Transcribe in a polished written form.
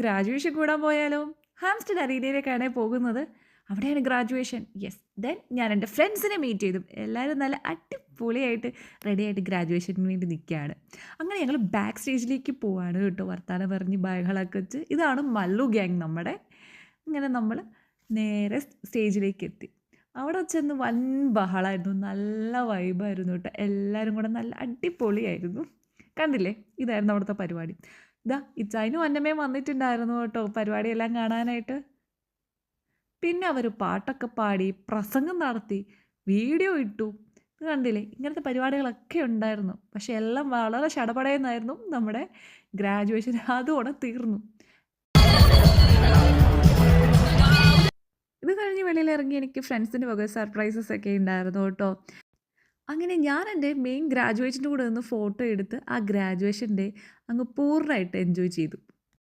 Graduation കൂടാൻ പോയാലോ? ഹാംസ്റ്റഡ് അരീനയിലേക്കാണ് പോകുന്നത്. അവിടെയാണ് ഗ്രാജുവേഷൻ. യെസ്. ദെൻ ഞാൻ എൻ്റെ ഫ്രണ്ട്സിനെ മീറ്റ് ചെയ്തു. എല്ലാവരും നല്ല അടിപൊളിയായിട്ട് റെഡിയായിട്ട് ഗ്രാജുവേഷന് വേണ്ടി നിൽക്കുകയാണ്. അങ്ങനെ ഞങ്ങൾ ബാക്ക് സ്റ്റേജിലേക്ക് പോവാണ് കേട്ടോ. വർത്താനം പറഞ്ഞ് ബഹളമൊക്കെ വെച്ച്. ഇതാണ് മല്ലു ഗ്യാങ് നമ്മുടെ. ഇങ്ങനെ നമ്മൾ നേരെ സ്റ്റേജിലേക്ക് എത്തി. അവിടെ ചെന്ന് വൻ ബഹളമായിരുന്നു. നല്ല വൈബായിരുന്നു കേട്ടോ. എല്ലാവരും കൂടെ നല്ല അടിപൊളിയായിരുന്നു. കണ്ടില്ലേ? ഇതായിരുന്നു അവിടുത്തെ പരിപാടി. ഇതാ ഇച്ചായനും അന്നമ്മയും വന്നിട്ടുണ്ടായിരുന്നു കേട്ടോ പരിപാടിയെല്ലാം കാണാനായിട്ട്. പിന്നെ അവർ പാട്ടൊക്കെ പാടി പ്രസംഗം നടത്തി വീഡിയോ ഇട്ടു. ഇത് കണ്ടില്ലേ? ഇങ്ങനത്തെ പരിപാടികളൊക്കെ ഉണ്ടായിരുന്നു. പക്ഷെ എല്ലാം വളരെ ശടപടയെന്നായിരുന്നു നമ്മുടെ ഗ്രാജുവേഷൻ. അതോടെ തീർന്നു. ഇത് കഴിഞ്ഞ് വെളിയിലിറങ്ങി എനിക്ക് ഫ്രണ്ട്സിൻ്റെ വക സർപ്രൈസസ് ഒക്കെ ഉണ്ടായിരുന്നു കേട്ടോ. അങ്ങനെ ഞാൻ എൻ്റെ മെയിൻ ഗ്രാജുവേഷൻ്റെ കൂടെ നിന്ന് ഫോട്ടോ എടുത്ത് ആ ഗ്രാജുവേഷൻ ഡേ അങ്ങ് പൂർണ്ണമായിട്ട് എൻജോയ് ചെയ്തു.